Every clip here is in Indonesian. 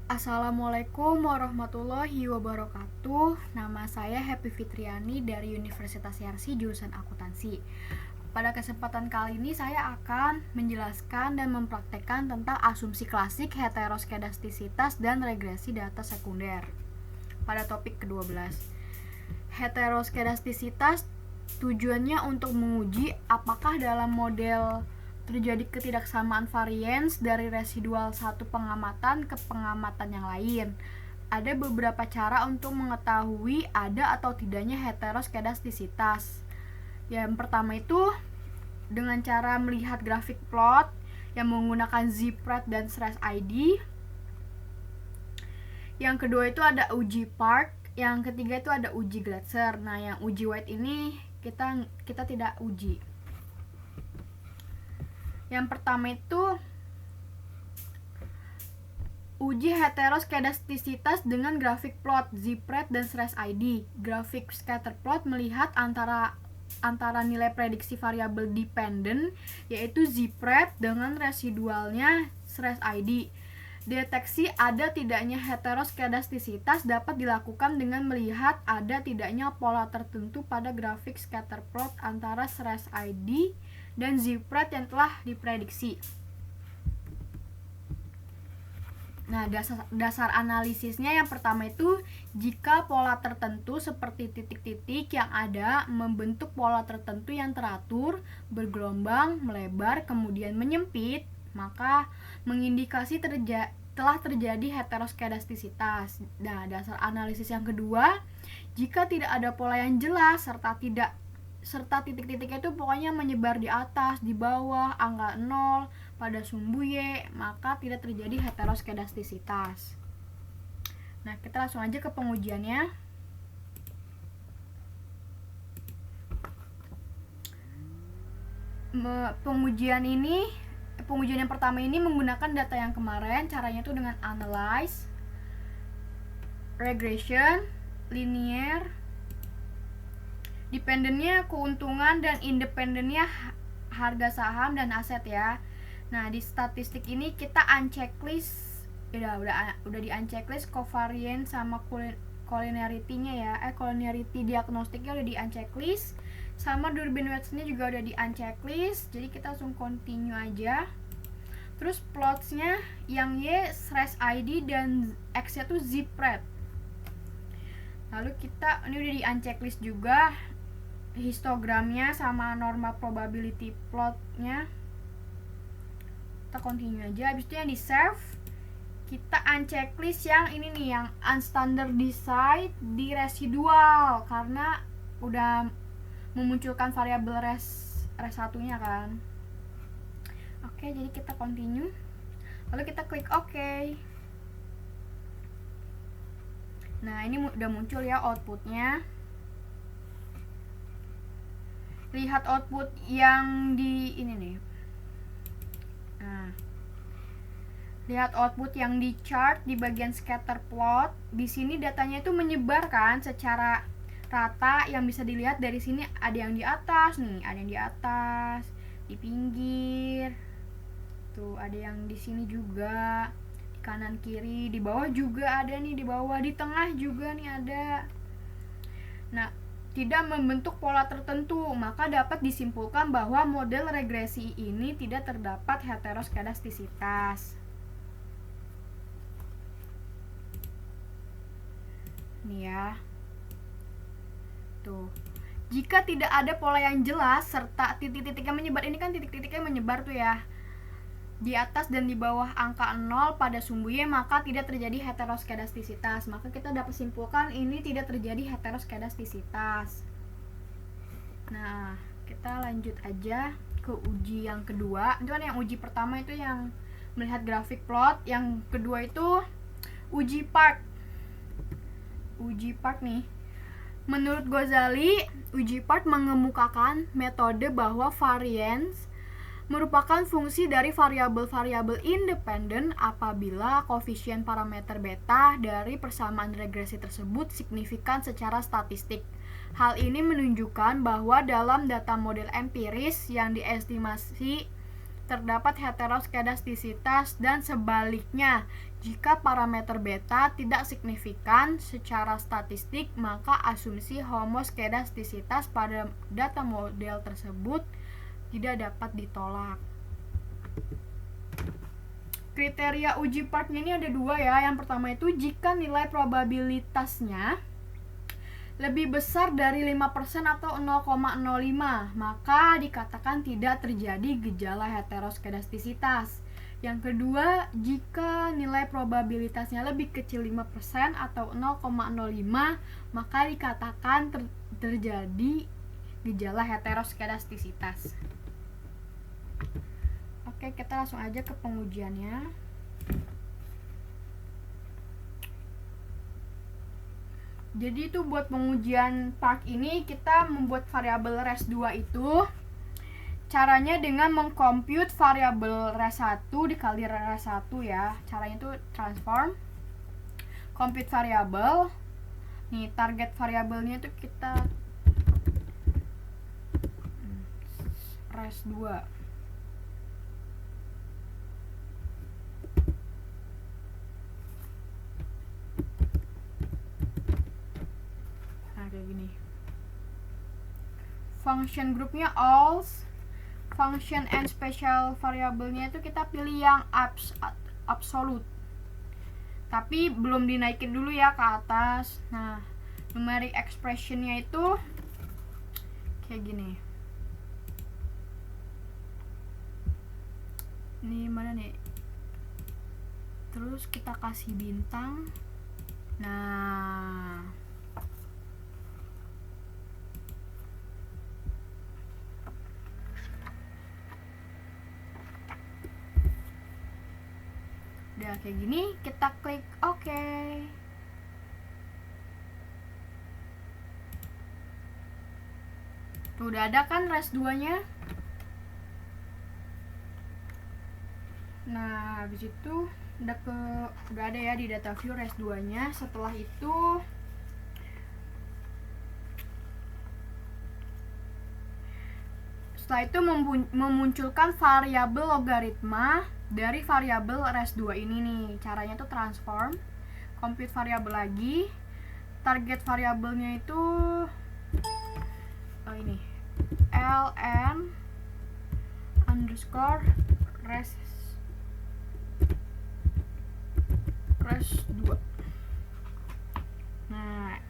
Assalamualaikum warahmatullahi wabarakatuh. Nama saya Happy Fitriani dari Universitas Yarsi jurusan akuntansi. Pada kesempatan kali ini saya akan menjelaskan dan mempraktekkan tentang asumsi klasik, heteroskedastisitas, dan regresi data sekunder. Pada topik ke-12, heteroskedastisitas tujuannya untuk menguji apakah dalam model terjadi ketidaksamaan varians dari residual satu pengamatan ke pengamatan yang lain. Ada beberapa cara untuk mengetahui ada atau tidaknya heteroskedastisitas. Yang pertama itu dengan cara melihat grafik plot yang menggunakan Zipred dan Sres ID. Yang kedua itu ada uji Park. Yang ketiga itu ada uji Glatzer. Nah, yang uji White ini kita tidak uji. Yang pertama itu uji heteroskedastisitas dengan grafik plot Zipred dan Sres ID. Grafik scatter plot melihat antara nilai prediksi variabel dependent yaitu Zipred dengan residualnya Sres ID. Deteksi ada tidaknya heteroskedastisitas dapat dilakukan dengan melihat ada tidaknya pola tertentu pada grafik scatter plot antara Sres ID dan Zipred yang telah diprediksi. Nah, dasar analisisnya yang pertama itu jika pola tertentu seperti titik-titik yang ada membentuk pola tertentu yang teratur, bergelombang, melebar, kemudian menyempit, maka mengindikasi telah terjadi heteroskedastisitas. Nah, dasar analisis yang kedua, jika tidak ada pola yang jelas serta titik-titiknya itu pokoknya menyebar di atas, di bawah, angka 0, pada sumbu Y, maka tidak terjadi heteroskedastisitas. Nah, kita langsung aja ke pengujiannya. Pengujian yang pertama ini menggunakan data yang kemarin. Caranya itu dengan analyze, regression, linear, dependentnya keuntungan, dan independennya harga saham dan aset ya. Nah, di statistik ini kita unchecklist udah di unchecklist covariance sama collinearity-nya ya. Collinearity diagnostiknya udah di unchecklist, sama Durbin Weights-nya juga udah di unchecklist. Jadi kita langsung continue aja. Terus plots-nya yang Y Sres ID dan X-nya tuh Zipred. Lalu kita ini udah di unchecklist juga, histogramnya sama normal probability plotnya. Kita continue aja. Habis itu yang di save, kita unchecklist yang ini nih, yang unstandardized di residual, karena udah memunculkan variabel res satunya kan. Oke, jadi kita continue. Lalu kita klik OK. Nah, ini udah muncul ya outputnya. Lihat output yang di ini nih. Nah, lihat output yang di chart di bagian scatter plot. Di sini datanya itu menyebar kan secara rata. Yang bisa dilihat dari sini ada yang di atas nih, ada yang di atas, di pinggir. Tuh, ada yang di sini juga, di kanan kiri, di bawah juga ada nih, di bawah, di tengah juga nih ada. Nah, tidak membentuk pola tertentu, maka dapat disimpulkan bahwa model regresi ini tidak terdapat heteroskedastisitas. Nih ya. Tuh. Jika tidak ada pola yang jelas serta titik-titiknya menyebar, ini kan titik-titiknya menyebar tuh ya, di atas dan di bawah angka 0 pada sumbu Y, maka tidak terjadi heteroskedastisitas. Maka kita dapat simpulkan ini tidak terjadi heteroskedastisitas. Nah, kita lanjut aja ke uji yang kedua. Itu kan yang uji pertama itu yang melihat grafik plot. Yang kedua itu uji Park. Uji Park nih. Menurut Ghazali, uji Park mengemukakan metode bahwa variance merupakan fungsi dari variabel-variabel independen apabila koefisien parameter beta dari persamaan regresi tersebut signifikan secara statistik. Hal ini menunjukkan bahwa dalam data model empiris yang diestimasi terdapat heteroskedastisitas, dan sebaliknya, jika parameter beta tidak signifikan secara statistik, maka asumsi homoskedastisitas pada data model tersebut tidak dapat ditolak. Kriteria uji partnya ini ada dua ya. Yang pertama itu jika nilai probabilitasnya lebih besar dari 5% atau 0,05, maka dikatakan tidak terjadi gejala heteroskedastisitas. Yang kedua, jika nilai probabilitasnya lebih kecil 5% atau 0,05, maka dikatakan terjadi gejala heteroskedastisitas. Oke, kita langsung aja ke pengujiannya. Jadi itu buat pengujian part ini kita membuat variabel res2 itu caranya dengan mengcompute variabel res1 dikali res1 ya. Caranya itu transform compute variabel. Nih, target variabelnya itu kita res2. Kayak gini. Function groupnya alls, function and special variabelnya itu kita pilih yang absolute, tapi belum dinaikin dulu ya ke atas. Nah, numeric expressionnya itu kayak gini. Ini mana nih? Terus kita kasih bintang. Nah, udah kayak gini, kita klik OK. Tuh, udah ada kan res2 nya. Nah, habis itu udah ada ya di data view res2 nya. Setelah itu memunculkan variabel logaritma dari variabel res2 ini nih. Caranya tuh transform compute variabel lagi. Target variabelnya itu ini ln underscore res2. Nah,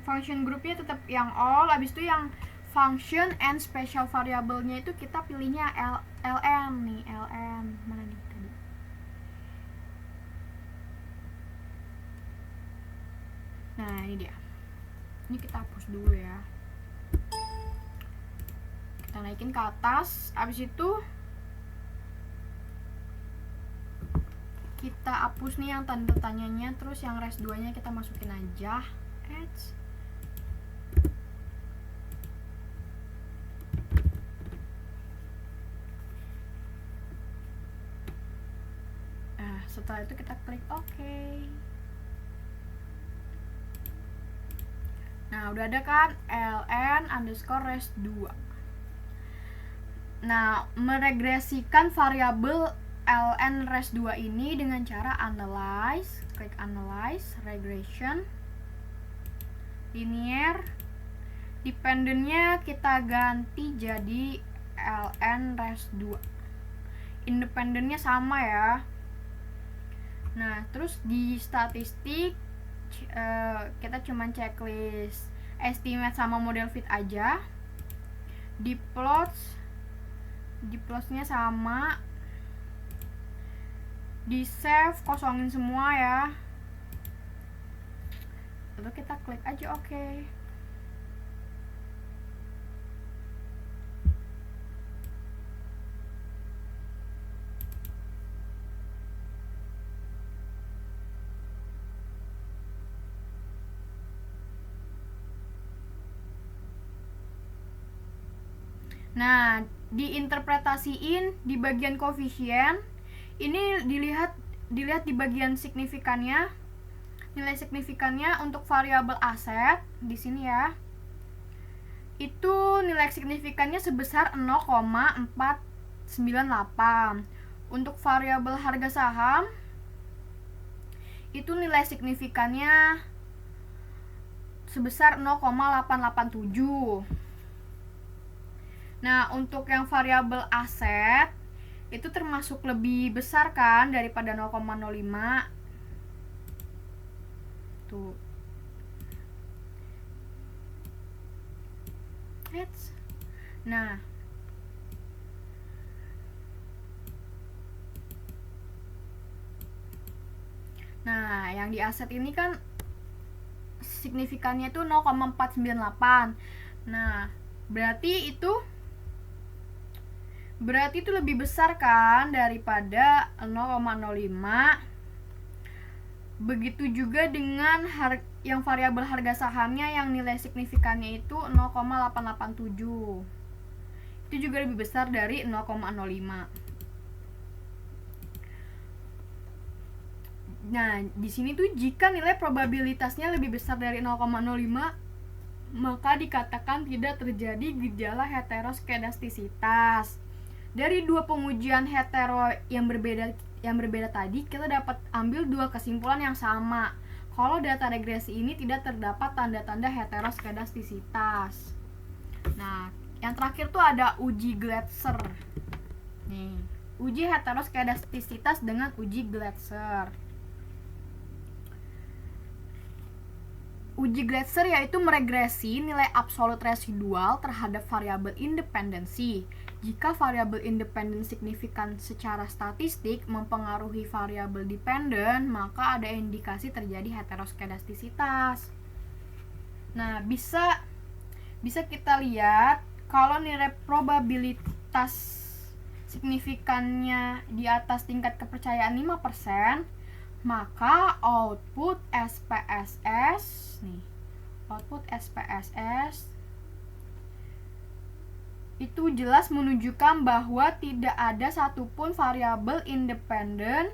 function groupnya tetap yang all. Habis itu yang function and special variabelnya itu kita pilihnya ln nih. Ln mana nih tadi? Nah, ini dia. Ini kita hapus dulu ya. Kita naikin ke atas. Habis itu kita hapus nih yang tanda tanyanya. Terus yang res2 nya kita masukin aja. Setelah itu kita klik OK. Nah, udah ada kan ln underscore res2. Nah, meregresikan variabel ln res2 ini dengan cara analyze, klik analyze, regression, linear, dependentnya kita ganti jadi ln res2, independentnya sama ya. Nah, terus di statistik kita cuman checklist estimate sama model fit aja. Di plotsnya sama. Di save, kosongin semua ya. Lalu kita klik aja OK. Nah, diinterpretasiin di bagian koefisien. Ini dilihat di bagian signifikannya. Nilai signifikannya untuk variabel aset di sini ya. itu nilai signifikannya sebesar 0,498. Untuk variabel harga saham itu nilai signifikannya sebesar 0,887. Nah, untuk yang variabel aset itu termasuk lebih besar kan daripada 0,05. Tuh. Nah, yang di aset ini kan signifikannya itu 0,498. Nah, berarti itu lebih besar kan daripada 0,05. Begitu juga dengan yang variabel harga sahamnya yang nilai signifikannya itu 0,887. Itu juga lebih besar dari 0,05. Nah, di sini tuh jika nilai probabilitasnya lebih besar dari 0,05, maka dikatakan tidak terjadi gejala heteroskedastisitas. Dari dua pengujian hetero yang berbeda tadi, kita dapat ambil dua kesimpulan yang sama. Kalau data regresi ini tidak terdapat tanda-tanda heteroskedastisitas. Nah, yang terakhir tuh ada uji Glatzer. Nih, uji heteroskedastisitas dengan uji Glatzer. Uji Glatzer yaitu meregresi nilai absolut residual terhadap variabel independensi. Jika variabel independen signifikan secara statistik mempengaruhi variabel dependen, maka ada indikasi terjadi heteroskedastisitas. Nah, bisa kita lihat kalau nilai probabilitas signifikannya di atas tingkat kepercayaan 5%, maka output SPSS itu jelas menunjukkan bahwa tidak ada satupun variabel independen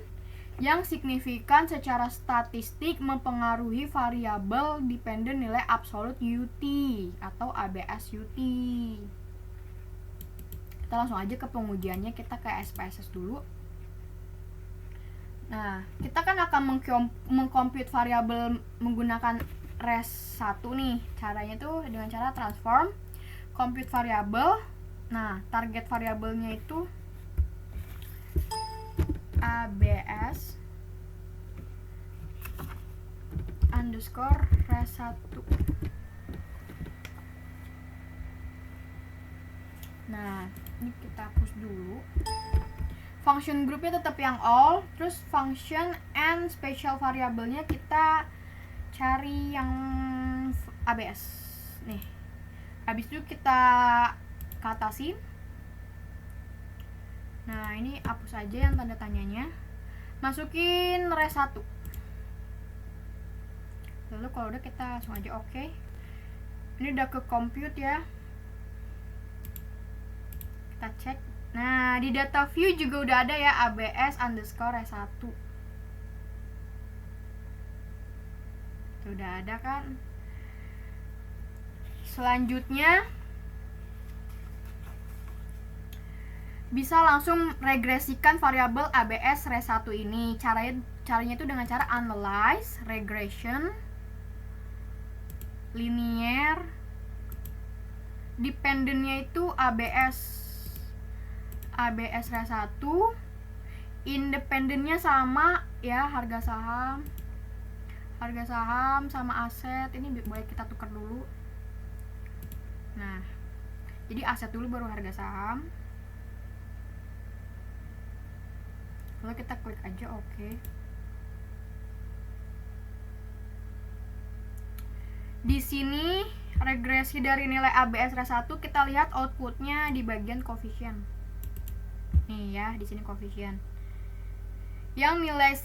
yang signifikan secara statistik mempengaruhi variabel dependen nilai absolut UT atau ABS UT. Kita langsung aja ke pengujiannya, kita ke SPSS dulu. Nah, kita kan akan mengcompute variabel menggunakan res1 nih. Caranya tuh dengan cara transform compute variabel. Nah, target variabelnya itu ABS underscore res1. Nah, ini kita hapus dulu. Function groupnya tetap yang all, terus function and special variabelnya kita cari yang ABS nih. Habis itu kita katasin. Nah, ini hapus aja yang tanda tanyanya, masukin res1. Lalu kalau udah kita langsung aja oke. Ini udah ke compute ya, kita cek. Nah, di data view juga udah ada ya ABS underscore res1. Itu udah ada kan. Selanjutnya bisa langsung regresikan variabel ABS res1 ini. Caranya itu dengan cara analyze, regression, linear, dependennya itu ABS res1, independennya sama ya, harga saham sama aset. Ini boleh kita tukar dulu. Nah, jadi aset dulu baru harga saham. Lalu kita klik aja oke. Di sini regresi dari nilai ABS res1 kita lihat outputnya di bagian koefisien. Nih ya, di sini koefisien. Yang nilai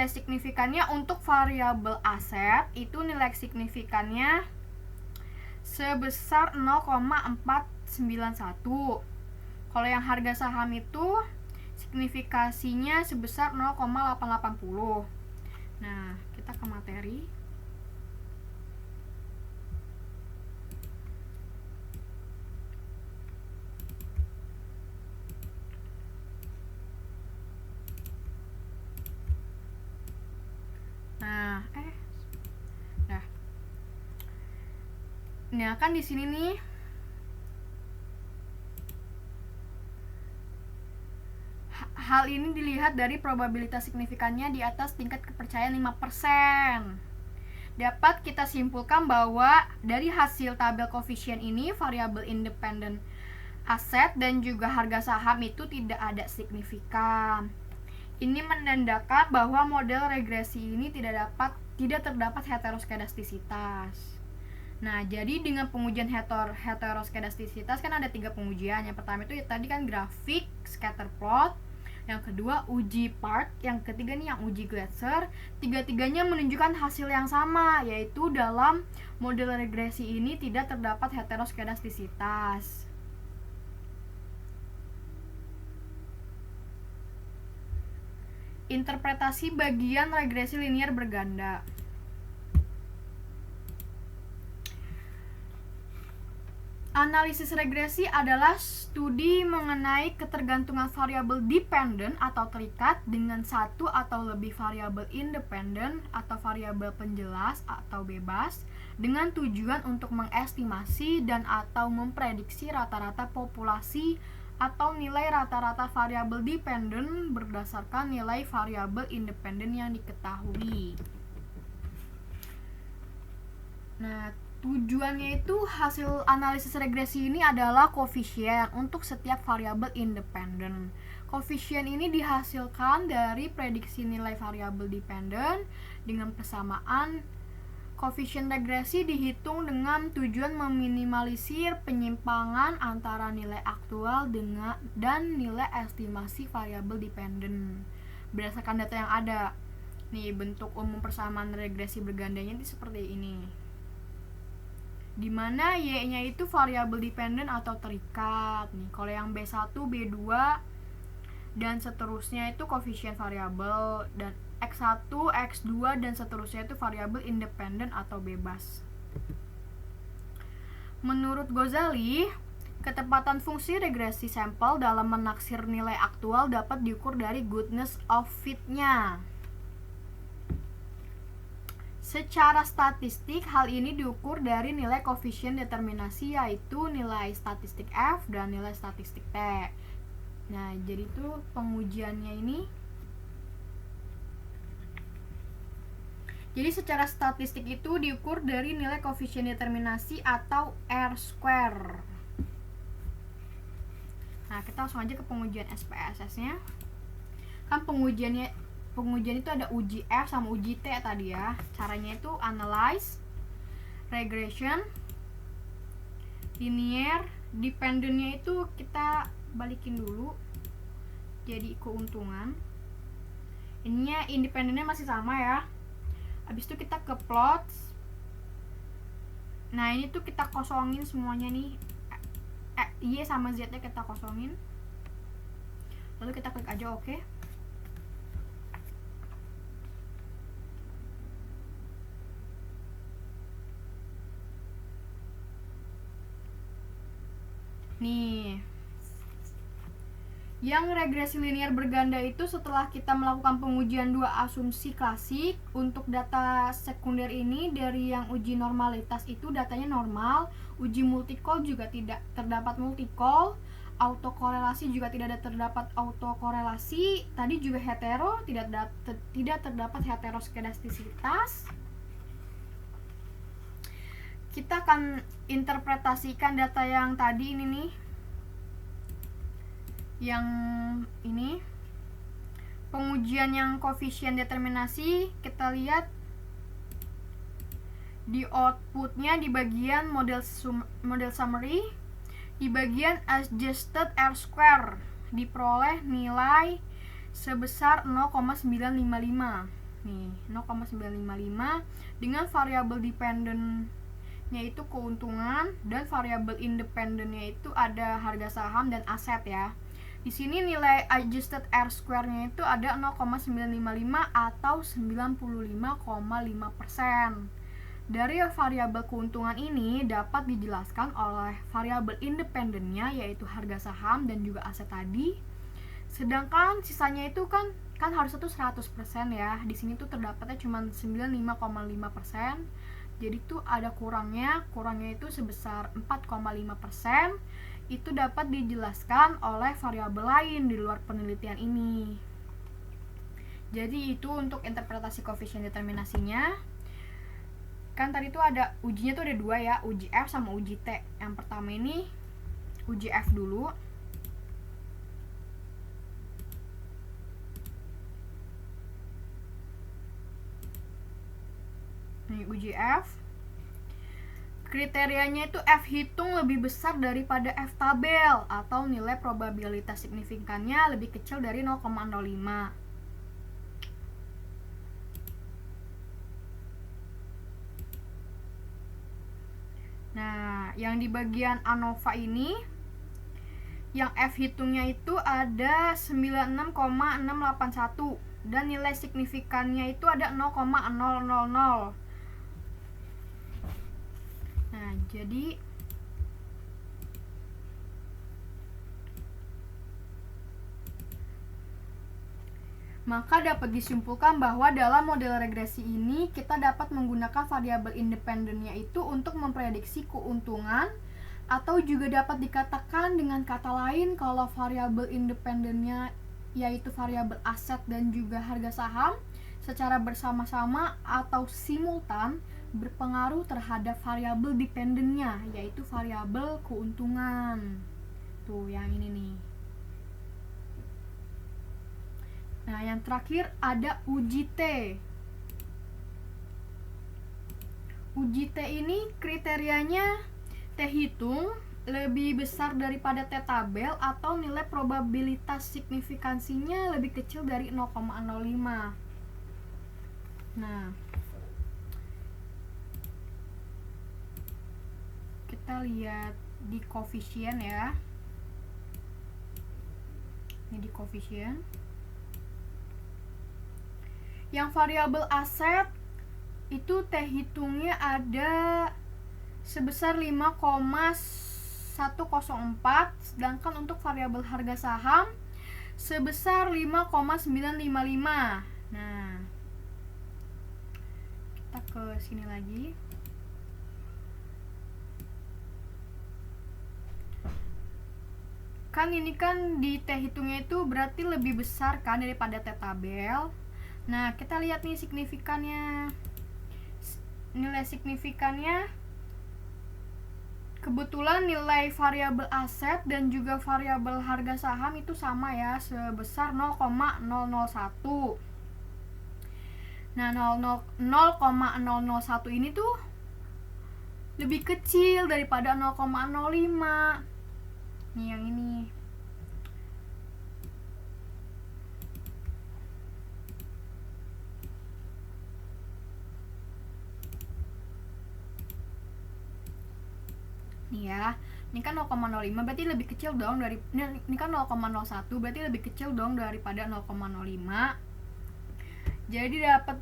signifikannya untuk variabel aset itu nilai signifikannya sebesar 0,491. Kalau yang harga saham itu signifikasinya sebesar 0,880. Nah, kita ke materi. Nah, kan di sini nih hal ini dilihat dari probabilitas signifikannya di atas tingkat kepercayaan 5%. Dapat kita simpulkan bahwa dari hasil tabel koefisien ini variabel independen aset dan juga harga saham itu tidak ada signifikan. Ini menandakan bahwa model regresi ini tidak terdapat heteroskedastisitas. Nah, jadi dengan pengujian heteroskedastisitas kan ada 3 pengujian. Yang pertama itu tadi kan grafik scatter plot, yang kedua uji part, yang ketiga nih yang uji Glasser. Tiga-tiganya menunjukkan hasil yang sama, yaitu dalam model regresi ini tidak terdapat heteroskedastisitas. Interpretasi bagian regresi linear berganda. Analisis regresi adalah studi mengenai ketergantungan variabel dependen atau terikat dengan satu atau lebih variabel independen atau variabel penjelas atau bebas dengan tujuan untuk mengestimasi dan atau memprediksi rata-rata populasi atau nilai rata-rata variabel dependen berdasarkan nilai variabel independen yang diketahui. Nah, tujuannya itu hasil analisis regresi ini adalah koefisien untuk setiap variabel independen. Koefisien ini dihasilkan dari prediksi nilai variabel dependen dengan persamaan. Koefisien regresi dihitung dengan tujuan meminimalisir penyimpangan antara nilai aktual dan nilai estimasi variabel dependen berdasarkan data yang ada. Nih, bentuk umum persamaan regresi bergandanya itu seperti ini, dimana Y-nya itu variabel dependen atau terikat. Nih, kalau yang B1, B2 dan seterusnya itu koefisien variabel, dan X1, X2 dan seterusnya itu variabel independen atau bebas. Menurut Ghazali, ketepatan fungsi regresi sampel dalam menaksir nilai aktual dapat diukur dari goodness of fit-nya. Secara statistik, hal ini diukur dari nilai koefisien determinasi, yaitu nilai statistik F dan nilai statistik T. Nah, jadi itu pengujiannya ini. Jadi secara statistik itu diukur dari nilai koefisien determinasi atau R-square. Nah, kita langsung aja ke pengujian SPSS-nya. Kan pengujian itu ada uji F sama uji T tadi ya. Caranya itu analyze, regression, linear, dependennya itu kita balikin dulu jadi keuntungan. Ininya independennya masih sama ya. Habis itu kita ke plot. Nah, ini tuh kita kosongin semuanya nih. Y sama Z nya kita kosongin. Lalu kita klik aja oke. Nih, yang regresi linear berganda itu setelah kita melakukan pengujian dua asumsi klasik. Untuk data sekunder ini dari yang uji normalitas itu datanya normal, uji multicol juga tidak terdapat multicol, autokorelasi juga tidak terdapat autokorelasi, tadi juga hetero, tidak terdapat heteroskedastisitas. Kita akan interpretasikan data yang tadi ini nih. Yang ini pengujian yang koefisien determinasi, kita lihat di outputnya di bagian model summary, di bagian adjusted R-square diperoleh nilai sebesar 0,955. Nih, 0,955 dengan variabel dependen yaitu keuntungan dan variabel independennya itu ada harga saham dan aset ya. Di sini nilai adjusted R-square-nya itu ada 0,955 atau 95,5%. Dari variabel keuntungan ini dapat dijelaskan oleh variabel independennya yaitu harga saham dan juga aset tadi. Sedangkan sisanya itu kan harusnya tuh 100% ya. Di sini tuh terdapatnya cuma 95,5%. Jadi tuh ada kurangnya itu sebesar 4,5%. Itu dapat dijelaskan oleh variabel lain di luar penelitian ini. Jadi itu untuk interpretasi koefisien determinasinya. Kan tadi tuh ada ujinya tuh ada dua ya, uji F sama uji T. Yang pertama ini uji F dulu. Nih uji F. Kriterianya itu F hitung lebih besar daripada F tabel atau nilai probabilitas signifikannya lebih kecil dari 0,05. Nah, yang di bagian ANOVA ini yang F hitungnya itu ada 96,681 dan nilai signifikannya itu ada 0,000. Nah, jadi maka dapat disimpulkan bahwa dalam model regresi ini kita dapat menggunakan variabel independennya itu untuk memprediksi keuntungan, atau juga dapat dikatakan dengan kata lain kalau variabel independennya yaitu variabel aset dan juga harga saham secara bersama-sama atau simultan berpengaruh terhadap variabel dependennya yaitu variabel keuntungan. Tuh yang ini nih. Nah, yang terakhir ada uji T. Uji T ini kriterianya T hitung lebih besar daripada T tabel atau nilai probabilitas signifikansinya lebih kecil dari 0,05. Nah, kita lihat di koefisien ya. Ini di koefisien. Yang variabel aset itu T hitungnya ada sebesar 5,104, sedangkan untuk variabel harga saham sebesar 5,955. Nah, kita ke sini lagi. Kan ini kan di T hitungnya itu berarti lebih besar kan daripada T tabel. Nah, kita lihat nih signifikannya. Nilai signifikannya kebetulan nilai variabel aset dan juga variabel harga saham itu sama ya, sebesar 0,001. Nah, 0,001 ini tuh lebih kecil daripada 0,05. Nih yang ini. Nih ya, ini kan 0,05 berarti lebih kecil dong dari ini kan 0,01 berarti lebih kecil dong daripada 0,05. Jadi dapat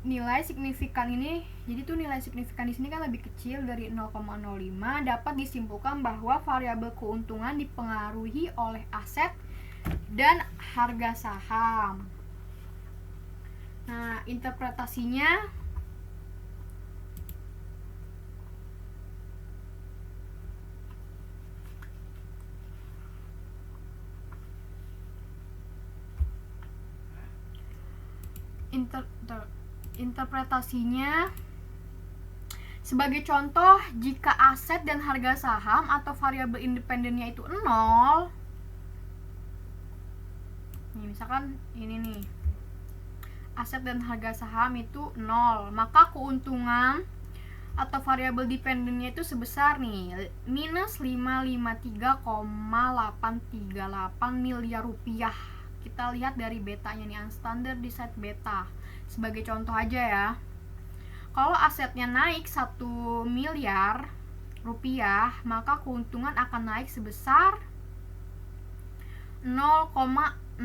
nilai signifikan ini. Jadi tuh nilai signifikan di sini kan lebih kecil dari 0,05. Dapat disimpulkan bahwa variabel keuntungan dipengaruhi oleh aset dan harga saham. Nah, interpretasinya interpretasinya sebagai contoh, jika aset dan harga saham atau variabel independennya itu 0. Nih, misalkan ini nih. Aset dan harga saham itu 0, maka keuntungan atau variabel dependennya itu sebesar nih minus 553,838 miliar rupiah. Kita lihat dari betanya nih, unstandardized beta. Sebagai contoh aja ya. Kalau asetnya naik 1 miliar rupiah, maka keuntungan akan naik sebesar 0,008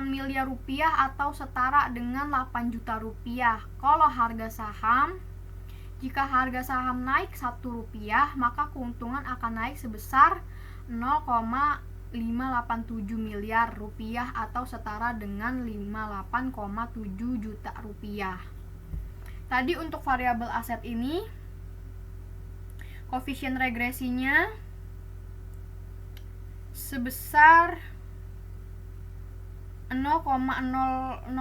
miliar rupiah atau setara dengan 8 juta rupiah. Kalau harga saham, jika harga saham naik 1 rupiah, maka keuntungan akan naik sebesar 0,587 miliar rupiah atau setara dengan 58,7 juta rupiah. Tadi untuk variabel aset ini koefisien regresinya sebesar 0,008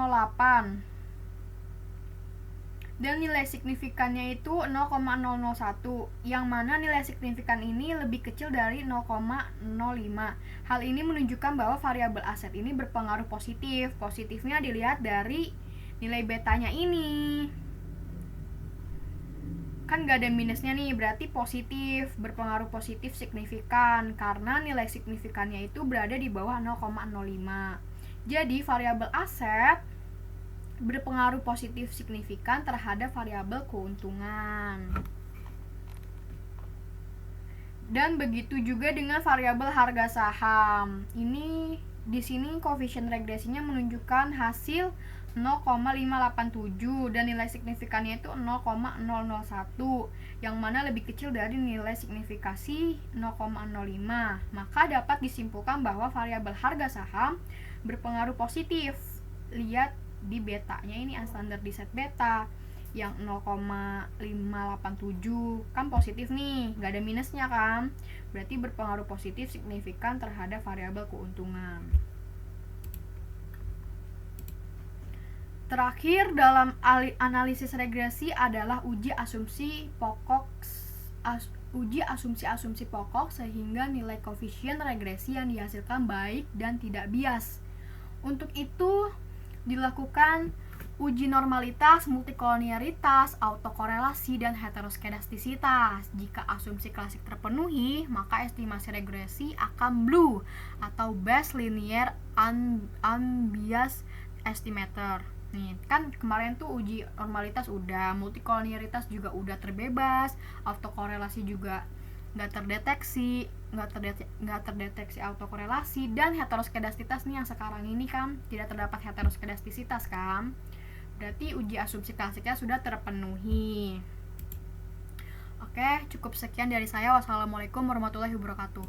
dan nilai signifikannya itu 0,001, yang mana nilai signifikan ini lebih kecil dari 0,05. Hal ini menunjukkan bahwa variabel aset ini berpengaruh positif. Positifnya dilihat dari nilai betanya ini. Kan gak ada minusnya nih, berarti positif, berpengaruh positif signifikan, karena nilai signifikannya itu berada di bawah 0,05. Jadi variabel aset berpengaruh positif signifikan terhadap variabel keuntungan. Dan begitu juga dengan variabel harga saham. Ini di sini koefisien regresinya menunjukkan hasil 0,587 dan nilai signifikannya itu 0,001, yang mana lebih kecil dari nilai signifikasi 0,05. Maka dapat disimpulkan bahwa variabel harga saham berpengaruh positif. Lihat di betanya ini, unstandardized beta yang 0,587 kan positif nih, gak ada minusnya kan, berarti berpengaruh positif signifikan terhadap variabel keuntungan. Terakhir dalam analisis regresi adalah uji asumsi asumsi pokok sehingga nilai koefisien regresi yang dihasilkan baik dan tidak bias. Untuk itu dilakukan uji normalitas, multikolonialitas, autokorelasi, dan heteroskedastisitas. Jika asumsi klasik terpenuhi, maka estimasi regresi akan BLUE atau Best Linear Unbiased Estimator. Nih, kan kemarin tuh uji normalitas udah, multikolonialitas juga udah terbebas, autokorelasi juga nggak terdeteksi autokorelasi, dan heteroskedastisitas nih yang sekarang ini kan tidak terdapat heteroskedastisitas kan, berarti uji asumsi klasiknya sudah terpenuhi. Oke, cukup sekian dari saya. Wassalamualaikum warahmatullahi wabarakatuh.